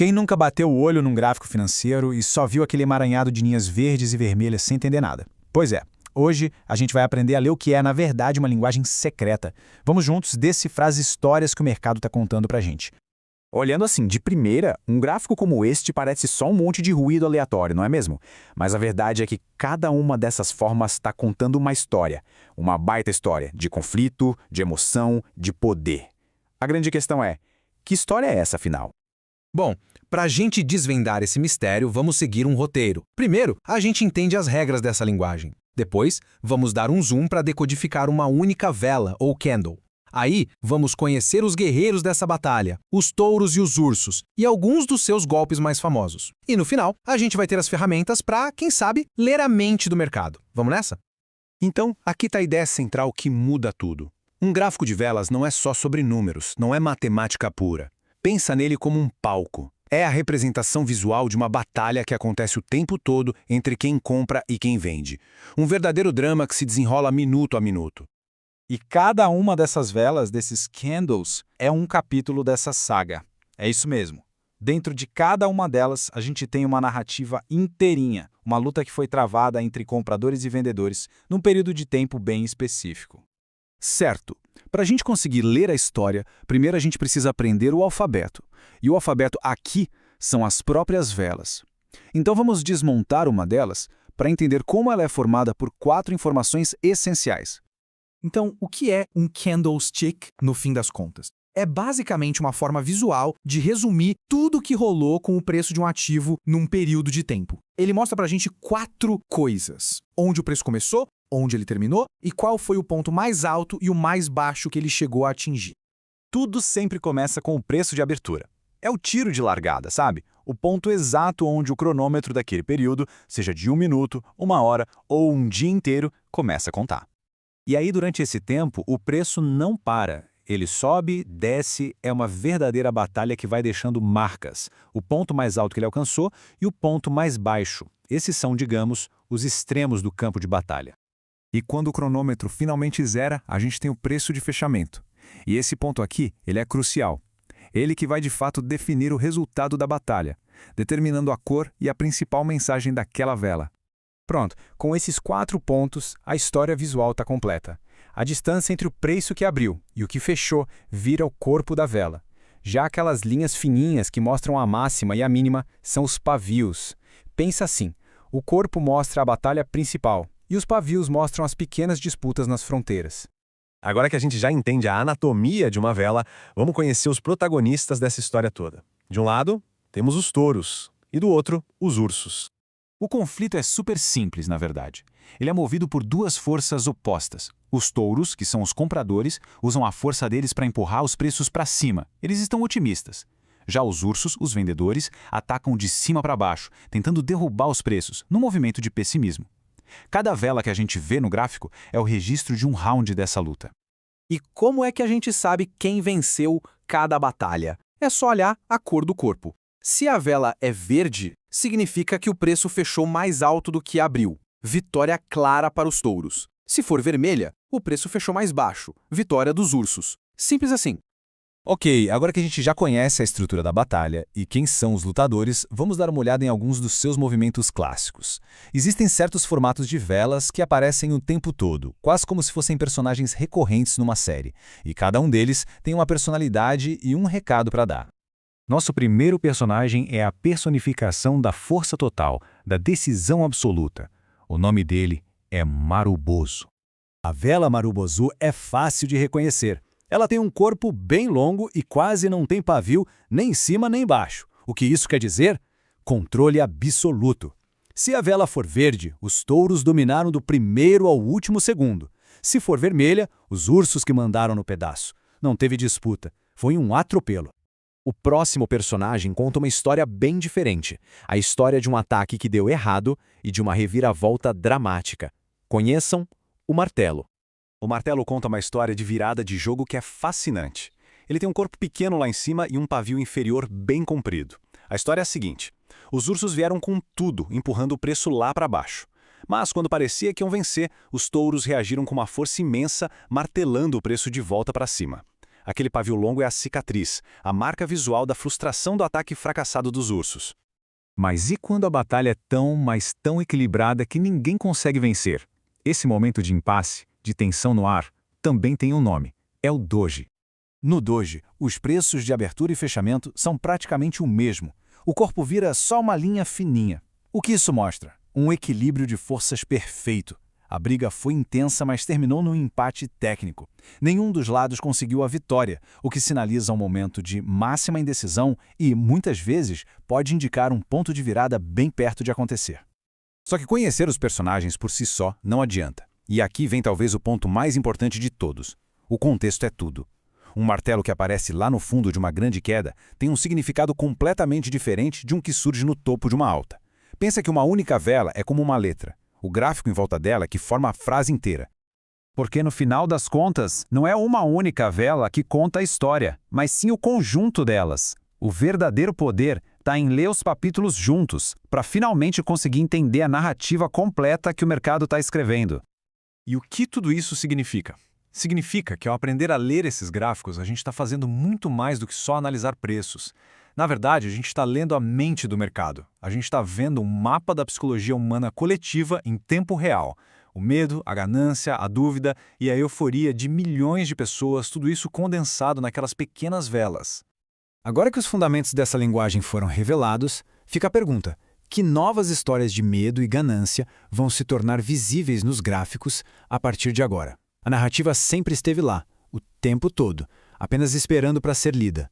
Quem nunca bateu o olho num gráfico financeiro e só viu aquele emaranhado de linhas verdes e vermelhas sem entender nada? Pois é, hoje a gente vai aprender a ler o que é, na verdade, uma linguagem secreta. Vamos juntos decifrar as histórias que o mercado está contando pra gente. Olhando assim, de primeira, um gráfico como este parece só um monte de ruído aleatório, não é mesmo? Mas a verdade é que cada uma dessas formas está contando uma história. Uma baita história de conflito, de emoção, de poder. A grande questão é, que história é essa, afinal? Bom, para a gente desvendar esse mistério, vamos seguir um roteiro. Primeiro, a gente entende as regras dessa linguagem. Depois, vamos dar um zoom para decodificar uma única vela, ou candle. Aí, vamos conhecer os guerreiros dessa batalha, os touros e os ursos, e alguns dos seus golpes mais famosos. E no final, a gente vai ter as ferramentas para, quem sabe, ler a mente do mercado. Vamos nessa? Então, aqui está a ideia central que muda tudo. Um gráfico de velas não é só sobre números, não é matemática pura. Pensa nele como um palco. É a representação visual de uma batalha que acontece o tempo todo entre quem compra e quem vende. Um verdadeiro drama que se desenrola minuto a minuto. E cada uma dessas velas, desses candles, é um capítulo dessa saga. É isso mesmo. Dentro de cada uma delas, a gente tem uma narrativa inteirinha, uma luta que foi travada entre compradores e vendedores num período de tempo bem específico. Certo. Para a gente conseguir ler a história, primeiro a gente precisa aprender o alfabeto. E o alfabeto aqui são as próprias velas. Então vamos desmontar uma delas para entender como ela é formada por 4 informações essenciais. Então, o que é um candlestick, no fim das contas? É basicamente uma forma visual de resumir tudo o que rolou com o preço de um ativo num período de tempo. Ele mostra pra gente 4 coisas. Onde o preço começou, onde ele terminou e qual foi o ponto mais alto e o mais baixo que ele chegou a atingir. Tudo sempre começa com o preço de abertura. É o tiro de largada, sabe? O ponto exato onde o cronômetro daquele período, seja de 1 minuto, 1 hora ou um dia inteiro, começa a contar. E aí, durante esse tempo, o preço não para. Ele sobe, desce, é uma verdadeira batalha que vai deixando marcas. O ponto mais alto que ele alcançou e o ponto mais baixo. Esses são, digamos, os extremos do campo de batalha. E quando o cronômetro finalmente zera, a gente tem o preço de fechamento. E esse ponto aqui, ele é crucial. Ele que vai de fato definir o resultado da batalha, determinando a cor e a principal mensagem daquela vela. Pronto, com esses 4 pontos, a história visual está completa. A distância entre o preço que abriu e o que fechou vira o corpo da vela. Já aquelas linhas fininhas que mostram a máxima e a mínima são os pavios. Pensa assim, o corpo mostra a batalha principal e os pavios mostram as pequenas disputas nas fronteiras. Agora que a gente já entende a anatomia de uma vela, vamos conhecer os protagonistas dessa história toda. De um lado, temos os touros e do outro, os ursos. O conflito é super simples, na verdade. Ele é movido por 2 forças opostas. Os touros, que são os compradores, usam a força deles para empurrar os preços para cima. Eles estão otimistas. Já os ursos, os vendedores, atacam de cima para baixo, tentando derrubar os preços, num movimento de pessimismo. Cada vela que a gente vê no gráfico é o registro de um round dessa luta. E como é que a gente sabe quem venceu cada batalha? É só olhar a cor do corpo. Se a vela é verde, significa que o preço fechou mais alto do que abriu. Vitória clara para os touros. Se for vermelha, o preço fechou mais baixo. Vitória dos ursos. Simples assim. Ok, agora que a gente já conhece a estrutura da batalha e quem são os lutadores, vamos dar uma olhada em alguns dos seus movimentos clássicos. Existem certos formatos de velas que aparecem o tempo todo, quase como se fossem personagens recorrentes numa série, e cada um deles tem uma personalidade e um recado para dar. Nosso primeiro personagem é a personificação da força total, da decisão absoluta. O nome dele é Marubozu. A vela Marubozu é fácil de reconhecer. Ela tem um corpo bem longo e quase não tem pavio nem em cima nem embaixo. O que isso quer dizer? Controle absoluto. Se a vela for verde, os touros dominaram do primeiro ao último segundo. Se for vermelha, os ursos que mandaram no pedaço. Não teve disputa. Foi um atropelo. O próximo personagem conta uma história bem diferente. A história de um ataque que deu errado e de uma reviravolta dramática. Conheçam o martelo. O martelo conta uma história de virada de jogo que é fascinante. Ele tem um corpo pequeno lá em cima e um pavio inferior bem comprido. A história é a seguinte. Os ursos vieram com tudo, empurrando o preço lá para baixo. Mas quando parecia que iam vencer, os touros reagiram com uma força imensa, martelando o preço de volta para cima. Aquele pavio longo é a cicatriz, a marca visual da frustração do ataque fracassado dos ursos. Mas e quando a batalha é tão, mas tão equilibrada que ninguém consegue vencer? Esse momento de impasse, de tensão no ar, também tem um nome. É o doji. No doji, os preços de abertura e fechamento são praticamente o mesmo. O corpo vira só uma linha fininha. O que isso mostra? Um equilíbrio de forças perfeito. A briga foi intensa, mas terminou num empate técnico. Nenhum dos lados conseguiu a vitória, o que sinaliza um momento de máxima indecisão e, muitas vezes, pode indicar um ponto de virada bem perto de acontecer. Só que conhecer os personagens por si só não adianta. E aqui vem talvez o ponto mais importante de todos. O contexto é tudo. Um martelo que aparece lá no fundo de uma grande queda tem um significado completamente diferente de um que surge no topo de uma alta. Pensa que uma única vela é como uma letra. O gráfico em volta dela que forma a frase inteira. Porque no final das contas, não é uma única vela que conta a história, mas sim o conjunto delas. O verdadeiro poder está em ler os capítulos juntos, para finalmente conseguir entender a narrativa completa que o mercado está escrevendo. E o que tudo isso significa? Significa que ao aprender a ler esses gráficos, a gente está fazendo muito mais do que só analisar preços. Na verdade, a gente está lendo a mente do mercado. A gente está vendo um mapa da psicologia humana coletiva em tempo real. O medo, a ganância, a dúvida e a euforia de milhões de pessoas, tudo isso condensado naquelas pequenas velas. Agora que os fundamentos dessa linguagem foram revelados, fica a pergunta: que novas histórias de medo e ganância vão se tornar visíveis nos gráficos a partir de agora? A narrativa sempre esteve lá, o tempo todo, apenas esperando para ser lida.